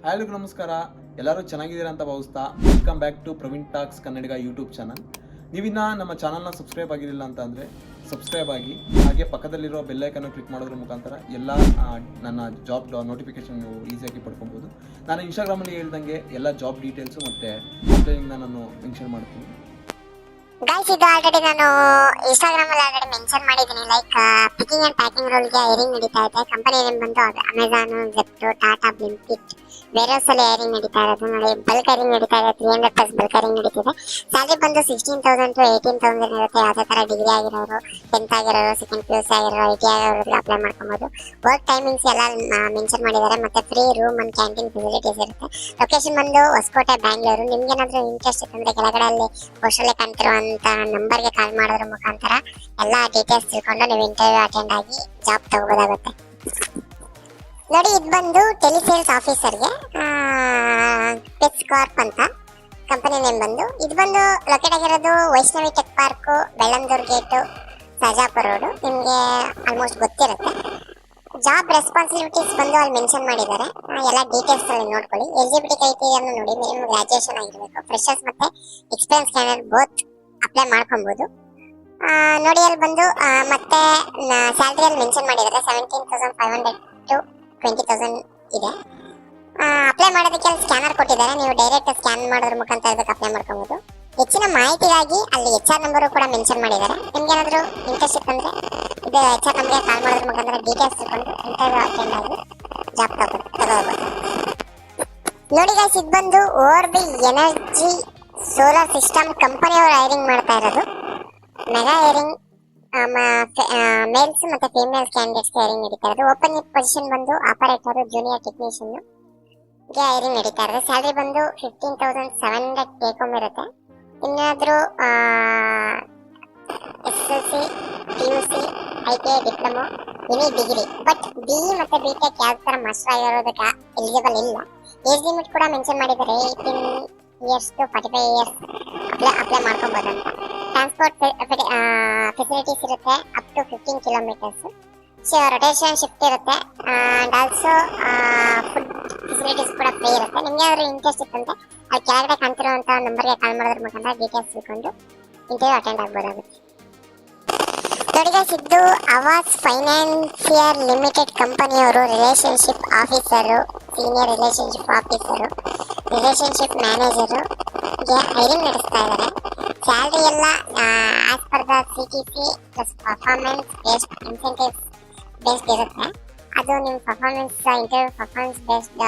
ಎಲ್ಲರಿಗೂ ನಮಸ್ಕಾರ. ಎಲ್ಲರೂ ಚೆನ್ನಾಗಿದ್ದೀರಾ ಅಂತ ಭಾವಿಸ್ತಾ welcome back to Praveen talks Kannadiga YouTube channel. ನೀವಿನ್ನ ನಮ್ಮ ಚಾನಲ್ನ ಸಬ್ಸ್ಕ್ರೈಬ್ ಆಗಿರಲಿಲ್ಲ ಅಂತ ಅಂದರೆ ಸಬ್ಸ್ಕ್ರೈಬ್ ಆಗಿ, ಹಾಗೆ ಪಕ್ಕದಲ್ಲಿರೋ ಬೆಲ್ಲೈಕನ್ನು ಕ್ಲಿಕ್ ಮಾಡೋದ್ರ ಮುಖಾಂತರ ಎಲ್ಲ ನನ್ನ ಜಾಬ್ ನೋಟಿಫಿಕೇಶನ್ ನೀವು ಈಸಿಯಾಗಿ ಪಡ್ಕೊಬೋದು. ನಾನು ಇನ್ಸ್ಟಾಗ್ರಾಮಲ್ಲಿ ಹೇಳ್ದಂಗೆ ಎಲ್ಲ ಜಾಬ್ ಡೀಟೇಲ್ಸು ಮತ್ತು ಅಪ್ಲೈನಿಂದ ನಾನು ಮೆನ್ಷನ್ ಮಾಡ್ತೀನಿ. ಗೈಸ್, ಇದು ಆಲ್ರೆಡಿ ನಾನು ಇನ್ಸ್ಟಾಗ್ರಾಮ್ ಅಲ್ಲಿ ಆಲ್ರೆಡಿ ಮೆನ್ಷನ್ ಮಾಡಿದ್ದೀನಿ. ಲೈಕ್ ಪಿಕಿಂಗ್ ಅಂಡ್ ಪ್ಯಾಕಿಂಗ್ ರೋಲ್ಗೆ ಹೈರಿಂಗ್ ನಡೀತಾ ಇದೆ. ಕಂಪನಿ ನೇಮ್ ಬಂದು ಅಮೆಜಾನ್, ಜೆಪ್ಟೋ, ಟಾಟಾ, ಬ್ಲಿಂಕಿಟ್, ವೇರೋಸ್ ಅಲ್ಲಿ ಹೈರಿಂಗ್ ನಡೀತಾ ಇರೋದು. ನೋಡಿ, ಬಲ್ಕ್ ಹೈರಿಂಗ್ ನಡೀತಾ ಇದೆ. 300+ ಬಲ್ಕ್ ಹೈರಿಂಗ್ ನಡೀತಿದೆ. ಸ್ಯಾಲರಿ ಬಂದು 16,000 to 18,000 ಇರುತ್ತೆ. ಯಾವುದೇ ತರ ಡಿಗ್ರಿ ಆಗಿರೋರು, 10th ಆಗಿರೋರು, ಸೆಕೆಂಡ್ PUC ಆಗಿರೋರು, IT ಆಗಿರೋರಿಗೆ ಅಪ್ಲೈ ಮಾಡ್ಕೊಬೋದು. ವರ್ಕ್ ಟೈಮಿಂಗ್ಸ್ ಎಲ್ಲ ಮೆನ್ಷನ್ ಮಾಡಿದ್ದಾರೆ. ಮತ್ತೆ free room and canteen facilities ಇರುತ್ತೆ. ಲೊಕೇಶನ್ ಬಂದು ಹೊಸಕೋಟೆ, ಬ್ಯಾಂಗ್ಳೂರು. ನಿಮ್ಗೆ ಏನಾದರೂ ಇಂಟ್ರೆಸ್ಟ್ ಇತ್ತಂದ್ರೆ ಕೆಳಗಡೆ ಅಲ್ಲಿ ಪೋಸ್ಟಲ್ಲಿ ಕಾಣ್ತಿರುವಂತ ನಂಬರ್ಗೆ ಕಾಲ್ ಮಾಡೋದ್ರ ಮುಖಾಂತರ ಎಲ್ಲ ಡೀಟೇಲ್ಸ್ ತಿಳ್ಕೊಂಡು ನೀವು ಇಂಟರ್ವ್ಯೂ ಅಟೆಂಡ್ ಆಗಿ ಜಾಬ್ ತಗೋಬೋದಾಗುತ್ತೆ. ನೋಡಿ, ಇದು ಬಂದು ಟೆಲಿಸೇಲ್ಸ್ ಆಫೀಸರ್ಗೆ ಪೆಟ್ಸ್ ಕಾರ್ಪ್ ಅಂತ ಕಂಪನಿ ನೇಮ್ ಬಂದು. ಇದು ಬಂದು ಲೊಕೇಟ್ ಆಗಿರೋದು Vaishnavi tech park, Bellandur gate, Sarjapur road. ನಿಮಗೆ ಆಲ್ಮೋಸ್ಟ್ ಗೊತ್ತಿರುತ್ತೆ. ಜಾಬ್ ರೆಸ್ಪಾನ್ಸಿಬಿಲಿಟೀಸ್ ಬಂದು ಅಲ್ಲಿ ಮೆನ್ಷನ್ ಮಾಡಿದ್ದಾರೆ. ಎಲ್ಲ ಡೀಟೇಲ್ಸ್ ಅಲ್ಲಿ ನೋಡ್ಕೊಳ್ಳಿ. ಎಲಿಜಿಬಿಲಿಟಿ ಕ್ರೈಟೀರಿಯಾನ ನೋಡಿ, ಮಿನಿಮಮ್ ಗ್ರಾಜುಯೇಷನ್ ಆಗಿರಬೇಕು. ಫ್ರೆಶರ್ಸ್ ಮತ್ತೆ ಎಕ್ಸ್ಪೀರಿಯನ್ಸ್ ಕ್ಯಾಂಡಿಡೇಟ್ ಬೋತ್ ಅಪ್ಲೈ ಮಾಡ್ಕೊಬಹುದು. ನೋಡಿ, ಅಲ್ಲಿ ಬಂದು ಮತ್ತೆ ಸ್ಯಾಲರಿಯಲ್ಲಿ ಮೆನ್ಷನ್ ಮಾಡಿದ್ದಾರೆ 17,500 to 20,000 ಇದೆ. ಅಪ್ಲೈ ಮಾಡೋದಕ್ಕೆ ಅಲ್ಲಿ ಸ್ಕ್ಯಾನರ್ ಕೊಟ್ಟಿದ್ದಾರೆ. ನೀವು ಡೈರೆಕ್ಟ್ ಸ್ಕ್ಯಾನ್ ಮಾಡೋದ್ರ ಮುಖಾಂತರ ಇದಕ್ಕೆ ಅಪ್ಲೈ ಮಾಡ್ಕೊಬಹುದು. ಹೆಚ್ಚಿನ ಮಾಹಿತಿಗಾಗಿ ಅಲ್ಲಿ HR ನಂಬರು ಕೂಡ ಮೆನ್ಷನ್ ಮಾಡಿದ್ದಾರೆ. ನಿಮ್ಗೆ ಏನಾದರೂ ಇಂಟ್ರೆಸ್ಟ್ ಇತ್ತಂದ್ರೆ ಇದು HR ನಂಬರ್ಗೆ ಕಾಲ್ ಮಾಡೋದ್ರ ಮುಖಾಂತರ ಡೀಟೇಲ್ಸ್ ತಿಳ್ಕೊಂಡು ಇಂಟರ್ವ್ಯೂ ಅಟೆಂಡ್ ಆಗಿ ಜಾಬ್ ತಗೋಬಹುದು. ನೋಡಿ ಗೈಸ್, ಇದು ಬಂದು ಓವರ್ಬಿ ಎನರ್ಜಿ ಸೋಲಾರ್ ಸಿಸ್ಟಮ್ ಕಂಪನಿಯವರು ಹೈರಿಂಗ್ ಮಾಡ್ತಾ ಇರೋದು. ಮೆಗಾ ಹೈರಿಂಗ್ ಮೇಲ್ಸ್ ಮತ್ತೆ ಫೀಮೇಲ್ಸ್ ಕ್ಯಾಂಡಿಡೇಟ್ಸ್ಗೆ ಹೈರಿಂಗ್ ನಡೀತಾ ಇರೋದು. ಓಪನ್ ಪೊಸಿಷನ್ ಬಂದು ಆಪರೇಟರ್, ಜೂನಿಯರ್ ಟೆಕ್ನಿಷಿಯನ್ ಗೆ ಹೈರಿಂಗ್ ನಡೀತಾ ಇರೋದು. ಸ್ಯಾಲರಿ ಬಂದು 15,700 ಟೇಕ್ ಹೋಮ್ ಇರುತ್ತೆ. ಇನ್ನಾದರೂ SSLC, PUC, ITI, diploma, any degree but BE ಮತ್ತೆ BTech ಯಾವ ಥರ ಮಾಸ್ಟರ್ ಆಗಿರೋದಕ್ಕೆ ಎಲಿಜಿಬಲ್ ಇಲ್ಲ. ಏಜ್ ಲಿಮಿಟ್ ಕೂಡ ಮೆನ್ಷನ್ ಮಾಡಿದ್ದಾರೆ. 18 years to 45 years ಅಪ್ಲೈ ಮಾಡ್ಕೊಬೋದಂತ. ಟ್ರಾನ್ಸ್ಪೋರ್ಟ್ ಫೆಸಿಲಿಟೀಸ್ ಇರುತ್ತೆ up to 15 kilometers. Rotation shift ಇರುತ್ತೆ. ಅಂಡ್ ಆಲ್ಸೋ ಫುಡ್ ಫೆಸಿಲಿಟೀಸ್ ಕೂಡ ಫ್ರೀ ಇರುತ್ತೆ. ನಿಮ್ಗೆ ಯಾವ್ದಾದ್ರು ಇಂಟ್ರೆಸ್ಟ್ ಇತ್ತಂದ್ರೆ ಅಲ್ಲಿ ಕೆಳಗಡೆ ಕಾಣ್ತಿರುವಂಥ ನಂಬರ್ಗೆ ಕಾಲ್ ಮಾಡೋದ್ರ ಮುಖಾಂತರ ಡೀಟೇಲ್ಸ್ ತಿಳ್ಕೊಂಡು ಇಂಟರ್ವ್ಯೂ ಅಟೆಂಡ್ ಆಗ್ಬೋದಾಗುತ್ತೆ. ನೋಡಿ ಗೈಸ್, ಇದು ಆವಾಸ್ ಫೈನಾನ್ಸಿಯರ್ ಲಿಮಿಟೆಡ್ ಕಂಪನಿಯವರು relationship officer, senior relationship officer, relationship manager ಗೆ ಹೈರಿಂಗ್ ನಡೆಸ್ತಾ ಇದ್ದಾರೆ. ಸ್ಯಾಲರಿ ಎಲ್ಲ as per the CTC plus performance based incentives based ಇರುತ್ತೆ. ಅದು ನಿಮ್ಮ ಪರ್ಫಾರ್ಮೆನ್ಸ್ ಇಂಟರ್ವ್ಯೂ ಪರ್ಫಾರ್ಮೆನ್ಸ್ ಬೇಸ್ಡ್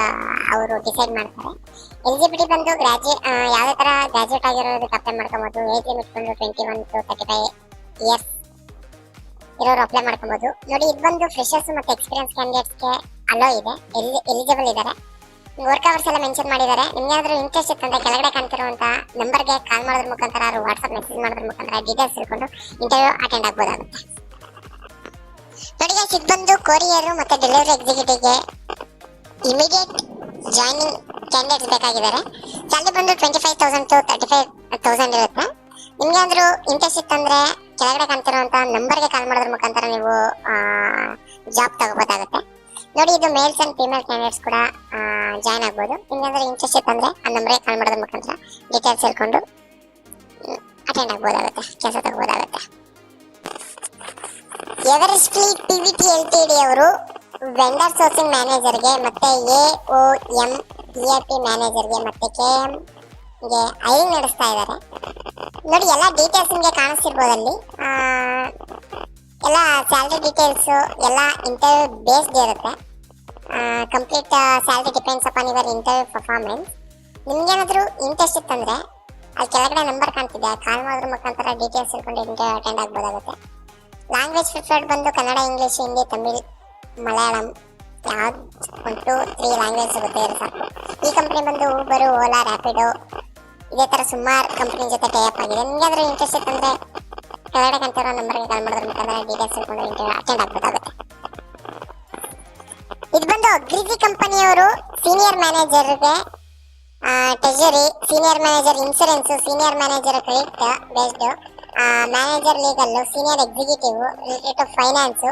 ಅವರು ಡಿಸೈಡ್ ಮಾಡ್ತಾರೆ. ಎಲಿಜಿಬಿಲಿಟಿ ಬಂದು ಯಾವುದೇ ಥರ ಗ್ರಾಜುಯೇಟ್ ಆಗಿರೋದಕ್ಕೆ ಅಪ್ಲೈ ಮಾಡ್ಕೊಬೋದು. ಏಜ್ ಲಿಮಿಟ್ ಬಂದು 21 to 35 years ಇರೋರು ಅಪ್ಲೈ ಮಾಡ್ಕೊಬೋದು. ನೋಡಿ, ಇದು ಬಂದು ಫ್ರೆಶರ್ಸ್ ಮತ್ತೆ ಎಕ್ಸ್ಪೀರಿಯನ್ಸ್ ಕ್ಯಾಂಡಿಡೇಟ್ಸ್ಗೆ ಅಲೋ ಇದೆ, ಎಲಿಜಿಬಲ್ ಇದ್ದಾರೆ. ವರ್ಕ್ ಅವರ್ಸ್ ಎಲ್ಲ ಮೆನ್ಷನ್ ಮಾಡಿದ್ದಾರೆ. ನಿಮ್ಗೆ ಏನಾದರೂ ಇಂಟ್ರೆಸ್ಟ್ ಇತ್ತಂದ್ರೆ ಕೆಳಗಡೆ ಕಾಣ್ತಿರುವಂಥ ನಂಬರ್ಗೆ ಕಾಲ್ ಮಾಡೋದ್ರ ಮುಖಾಂತರ ವಾಟ್ಸಪ್ ಮೆಸೇಜ್ ಮಾಡೋದ್ರ ಮುಖಾಂತರ ಡೀಟೇಲ್ಸ್ ತಿಳ್ಕೊಂಡು ಇಂಟರ್ವ್ಯೂ ಅಟೆಂಡ್ ಆಗ್ಬೋದಾಗುತ್ತೆ. ನೋಡಿ ಗೈಸ್, ಇದು ಬಂದು ಕೊರಿಯರ್ ಮತ್ತೆ ಡೆಲಿವರಿ ಎಕ್ಸಿಕ್ಯೂಟಿವ್ಗೆ ಇಮಿಡಿಯೇಟ್ ಜಾಯ್ನಿಂಗ್ ಕ್ಯಾಂಡಿಡೇಟ್ಸ್ ಬೇಕಾಗಿದ್ದಾರೆ. ಸ್ಯಾಲರಿ ಬಂದು 25,000 to 35,000 ಇರುತ್ತೆ. ನಿಮ್ಗೆ ಏನಾದರೂ ಇಂಟ್ರೆಸ್ಟ್ ಇತ್ತಂದ್ರೆ ಕೆಳಗಡೆ ಕಾಣ್ತಿರುವಂಥ ನಂಬರ್ಗೆ ಕಾಲ್ ಮಾಡೋದ್ರ ಮುಖಾಂತರ ನೀವು ಜಾಬ್ ತಗೋಬೋದಾಗುತ್ತೆ. ನೋಡಿ, ಇದು ಮೇಲ್ಸ್ ಅಂಡ್ ಫೀಮೇಲ್ ಕ್ಯಾಂಡಿಡೇಟ್ಸ್ ಕೂಡ ಜಾಯ್ನ್ ಆಗ್ಬೋದು. ನಿಮ್ಗೆ ಇಂಟ್ರೆಸ್ಟ್ ಇತ್ತಂದ್ರೆ ಆ ನಂಬರ್ಗೆ ಕಾಲ್ ಮಾಡೋದ್ರ ಮುಖಾಂತರ ಡೀಟೇಲ್ಸ್ ಹೇಳ್ಕೊಂಡು ಅಟೆಂಡ್ ಆಗ್ಬೋದಾಗುತ್ತೆ, ಕೆಲಸ ತಗೋಬೋದಾಗುತ್ತೆ. ಎವರೆಸ್ಟ್ PVT LTD ಅವರು ವೆಂಡರ್ ಸೋರ್ಸಿಂಗ್ ಮ್ಯಾನೇಜರ್ಗೆ ಮತ್ತೆ AOM ERP ಮ್ಯಾನೇಜರ್ಗೆ ಮತ್ತೆ KMಗೆ ಹೈರಿಂಗ್ ನಡೆಸ್ತಾ ಇದ್ದಾರೆ. ನೋಡಿ, ಎಲ್ಲ ಡೀಟೇಲ್ಸ್ ನಿಮಗೆ ಕಾಣಿಸ್ತಿರ್ಬೋದಲ್ಲಿ. ಎಲ್ಲ ಸ್ಯಾಲ್ರಿ ಡೀಟೇಲ್ಸು ಎಲ್ಲ ಇಂಟರ್ವ್ಯೂ ಬೇಸ್ಡ್ ಇರುತ್ತೆ. Complete salary depends upon your interview performance. ನಿಮ್ಗೇನಾದರೂ ಇಂಟ್ರೆಸ್ಟ್ ಇತ್ತಂದರೆ ಅಲ್ಲಿ ಕೆಳಗಡೆ ನಂಬರ್ ಕಾಣ್ತಿದೆ, ಕಾಲ್ ಮಾಡೋದ್ರ ಮುಖಾಂತರ ಡೀಟೇಲ್ಸ್ ತಿಳ್ಕೊಂಡು ಇಂಟರ್ವ್ಯೂ ಅಟೆಂಡ್ ಆಗ್ಬೋದಾಗುತ್ತೆ. ಲ್ಯಾಂಗ್ವೇಜ್ ಪ್ರಿಫರ್ಡ್ ಬಂದು ಕನ್ನಡ, ಇಂಗ್ಲೀಷ್, ಹಿಂದಿ, ತಮಿಳ್, ಮಲಯಾಳಂ ಯಾವ್ದು 1 to 3 ಲ್ಯಾಂಗ್ವೇಜ್ ಗೊತ್ತೇ ಇರೋ ಸಾಕು. ಈ ಕಂಪ್ನಿ ಬಂದು ಊಬರು, ಓಲಾ, ರ್ಯಾಪಿಡೋ ಇದೇ ಥರ ಸುಮಾರು ಕಂಪ್ನಿ ಜೊತೆ ಟೈಅಪ್ ಆಗಿದೆ. ನಿಮ್ಗೆ ಏನಾದರೂ ಇಂಟ್ರೆಸ್ಟ್ ಇತ್ತಂದರೆ ಕೆಳಗಡೆ ಕಾಣ್ತಿರೋ ನಂಬರ್ಗೆ ಕಾಲ್ ಮಾಡೋದ್ರ ಮುಖಾಂತರ ಡೀಟೇಲ್ಸ್ ತಿಳ್ಕೊಂಡು ಇಂಟರ್ವ್ಯೂ ಅಟೆಂಡ್ ಆಗ್ಬೋದಾಗುತ್ತೆ. ಇದು ಬಂದು ಅಗ್ರಿಜಿ ಕಂಪನಿಯವರು ಸೀನಿಯರ್ ಮ್ಯಾನೇಜರ್ಗೆ treasury, senior manager insurance, senior manager credit based, manager legal, senior executive related to finance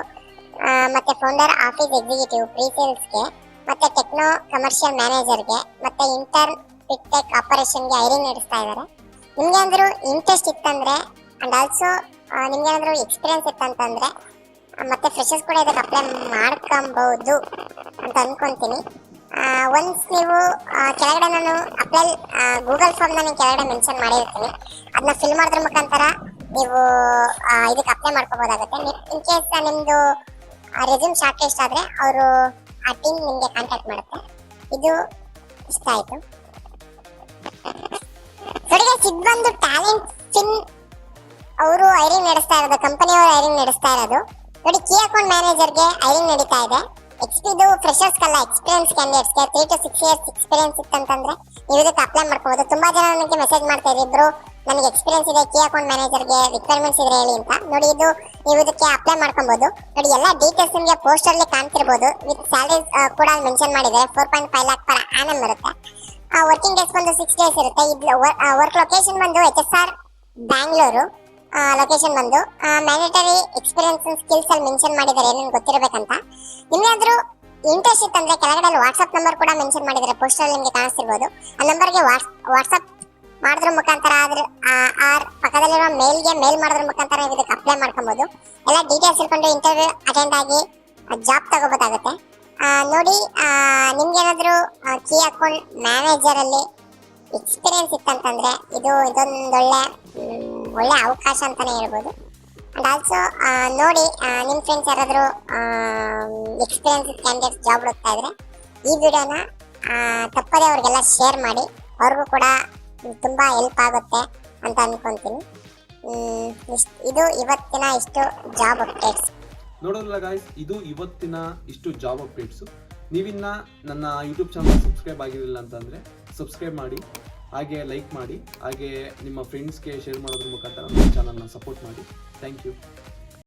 ಮತ್ತೆ ಫೌಂಡರ್ ಆಫೀಸ್ ಎಕ್ಸಿಕ್ಯೂಟಿವ್ ಪ್ರೀಸೇಲ್ಸ್ಗೆ ಮತ್ತೆ ಟೆಕ್ನೋ ಕಮರ್ಷಿಯಲ್ ಮ್ಯಾನೇಜರ್ಗೆ ಮತ್ತೆ ಇಂಟರ್ನ್ ಪಿಟೆಕ್ ಆಪರೇಷನ್ಗೆ ಹೈರಿಂಗ್ ನಡೆಸ್ತಾ ಇದ್ದಾರೆ. ನಿಮ್ಗೆ ಏನಾದ್ರು ಇಂಟ್ರೆಸ್ಟ್ ಇತ್ತಂದ್ರೆ ಅಂಡ್ ಆಲ್ಸೋ ನಿಮ್ಗೆ ಏನಾದ್ರು ಎಕ್ಸ್ಪೀರಿಯನ್ಸ್ ಇತ್ತಂತಂದ್ರೆ ಮತ್ತೆ ಫ್ರೆಶರ್ಸ್ ಕೂಡ ಇದಕ್ಕೆ ಅಪ್ಲೈ ಮಾಡ್ಕೊಬಹುದು ಅಂತ ಅನ್ಕೊಂತೀನಿ. ಒನ್ಸ್ ನೀವು ಕೆಳಗಡೆ ನಾನು ಅಪ್ಲೈ ಗೂಗಲ್ ಫಾರ್ಮ್ ನಾನು ಕೆಳಗಡೆ ಮೆನ್ಷನ್ ಮಾಡಿರ್ತೀನಿ, ಅದನ್ನ ಫಿಲ್ ಮಾಡೋದ್ರ ಮುಖಾಂತರ ನೀವು ಇದಕ್ಕೆ ಅಪ್ಲೈ ಮಾಡ್ಕೋಬಹುದಾಗುತ್ತೆ. ಇನ್ ಕೇಸ್ ನಿಮ್ದು ರೆಸ್ಯೂಮ್ ಶಾರ್ಟ್ ಲಿಸ್ಟ್ ಆದ್ರೆ ಅವರು ಆ ಟೀಮ್ ನಿಮಗೆ ಕಾಂಟ್ಯಾಕ್ಟ್ ಮಾಡುತ್ತೆ. ಇದು ಇಷ್ಟ ಆಯ್ತು ನೋಡಿ. ಇದು ಬಂದು ಟ್ಯಾಲೆಂಟ್ ಫಿನ್ ಅವರು ಹೈರಿಂಗ್ ನಡೆಸ್ತಾ ಇರೋದು, ಕಂಪನಿಯವರು ಹೈರಿಂಗ್ ನಡೆಸ್ತಾ ಇರೋದು ನೋಡಿ. ಕೀ ಅಕೌಂಟ್ ಮ್ಯಾನೇಜರ್ಗೆ ಹೈರಿಂಗ್ ನಡೀತಾ ಇದೆ. ಇದು ಫ್ರೆಶರ್ಸ್ ಕಲ್ಲ, ಎಕ್ಸ್ಪೀರಿಯನ್ಸ್ ಕ್ಯಾಂಡಿಡೇಟ್ಸ್ಗೆ 3 to 6 years ಎಕ್ಸ್ಪೀರಿಯನ್ಸ್ ಇತ್ತಂತಂದ್ರೆ ನೀವು ಇದಕ್ಕೆ ಅಪ್ಲೈ ಮಾಡ್ಕೋಬಹುದು. ತುಂಬಾ ಜನ ನನಗೆ ಮೆಸೇಜ್ ಮಾಡ್ತಾ ಇದ್ರು, ಬ್ರೋ ನನಗೆ ಎಕ್ಸ್ಪೀರಿಯನ್ಸ್ ಇದೆ, ಕೀ ಅಕೌಂಟ್ ಮ್ಯಾನೇಜರ್ಗೆ ರಿಕ್ವೈರ್ಮೆಂಟ್ಸ್ ಇದ್ರೆ ಹೇಳಿ ಅಂತ. ನೋಡಿ ಇದು ನೀವು ಇದಕ್ಕೆ ಅಪ್ಲೈ ಮಾಡ್ಕೊಬಹುದು. ನೋಡಿ ಎಲ್ಲ ಡೀಟೇಲ್ಸ್ ನಿಮಗೆ ಪೋಸ್ಟರ್ ಅಲ್ಲಿ ಕಾಣ್ತಿರ್ಬೋದು. ವಿತ್ ಸ್ಯಾಲರಿ ಕೂಡ ಮೆನ್ಷನ್ ಮಾಡಿದ್ದಾರೆ. 4.5 lakh per annum ಇರುತ್ತೆ. ವರ್ಕಿಂಗ್ ಡೇಸ್ ಬಂದು 6 days ಇರುತ್ತೆ. ಇದು ವರ್ಕ್ ಲೊಕೇಶನ್ ಬಂದು HSR ಬ್ಯಾಂಗ್ಳೂರು ಲೊಕೇಶನ್ ಬಂದು. ಮ್ಯಾಂಡೇಟರಿ ಎಕ್ಸ್ಪೀರಿಯನ್ಸ್ ಸ್ಕಿಲ್ಸ್ ಅಲ್ಲಿ ಮೆನ್ಷನ್ ಮಾಡಿದ್ದಾರೆ, ಏನೇನು ಗೊತ್ತಿರಬೇಕಂತ. ನಿಮ್ಗಾದ್ರೂ ಇಂಟ್ರೆಸ್ಟ್ ಇತ್ತಂದ್ರೆ ಕೆಳಗಡೆ ವಾಟ್ಸ್ಆಪ್ ನಂಬರ್ ಕೂಡ ಮೆನ್ಷನ್ ಮಾಡಿದ್ದಾರೆ, ಪೋಸ್ಟರ್ ಅಲ್ಲಿ ನಿಮಗೆ ಕಾಣಿಸ್ತಿರ್ಬೋದು. ಆ ನಂಬರ್ಗೆ ವಾಟ್ಸ್ಆಪ್ ಮಾಡೋದ್ರ ಮುಖಾಂತರ ಆರ್ ಪಕ್ಕದಲ್ಲಿರೋ ಮೇಲ್ಗೆ ಮೇಲ್ ಮಾಡೋದ್ರ ಮುಖಾಂತರ ನೀವು ಇದಕ್ಕೆ ಅಪ್ಲೈ ಮಾಡ್ಕೊಬಹುದು. ಎಲ್ಲ ಡೀಟೇಲ್ಸ್ ಇಟ್ಕೊಂಡು ಇಂಟರ್ವ್ಯೂ ಅಟೆಂಡ್ ಆಗಿ ಜಾಬ್ ತಗೋಬೇಕಾಗುತ್ತೆ. ನೋಡಿ ನಿಮ್ಗೇನಾದ್ರೂ ಕೀ ಅಕೌಂಟ್ ಮ್ಯಾನೇಜರ್ ಅಲ್ಲಿ ಎಕ್ಸ್ಪೀರಿಯನ್ಸ್ ಇತ್ತಂತಂದ್ರೆ ಒಳ್ಳೆ ಅವಕಾಶ ಅಂತಾನೆ ಹೇಳ್ಬೋದು. ಅಂಡ್ ಆಲ್ಸೋ ನೋಡಿ ನಿಮ್ಮ ಫ್ರೆಂಡ್ಸ್ ಯಾರಾದರೂ ಎಕ್ಸ್ಪೀರಿಯನ್ಸ್ ಕ್ಯಾಂಡಿಡೇಟ್ಸ್ ಜಾಬ್ ಹುಡುಕ್ತಾ ಇದ್ರೆ ಈ ವಿಡಿಯೋನ ತಪ್ಪದೆ ಅವ್ರಿಗೆಲ್ಲ ಶೇರ್ ಮಾಡಿ, ಅವ್ರಿಗೂ ಕೂಡ ತುಂಬಾ ಹೆಲ್ಪ್ ಆಗುತ್ತೆ ಅಂತ ಅನ್ಕೊಂತೀನಿ. ಇದು ಇವತ್ತಿನ ಇಷ್ಟು ಜಾಬ್ ಅಪ್ಡೇಟ್ಸ್. ನೋಡೋಲ್ಲ ಗಾಯ್ಸ್, ಇದು ಇವತ್ತಿನ ಇಷ್ಟು ಜಾಬ್ ಅಪ್ಡೇಟ್ಸು. ನೀವಿನ್ನ ನನ್ನ ಯೂಟ್ಯೂಬ್ ಚಾನಲ್ ಸಬ್ಸ್ಕ್ರೈಬ್ ಆಗಿರಲಿಲ್ಲ ಅಂತಂದರೆ ಸಬ್ಸ್ಕ್ರೈಬ್ ಮಾಡಿ, ಹಾಗೆ ಲೈಕ್ ಮಾಡಿ, ಹಾಗೆ ನಿಮ್ಮ ಫ್ರೆಂಡ್ಸ್ಗೆ ಶೇರ್ ಮಾಡೋದ್ರ ಮುಖಾಂತರ ನನ್ನ ಚಾನಲ್ನ ಸಪೋರ್ಟ್ ಮಾಡಿ. Thank you.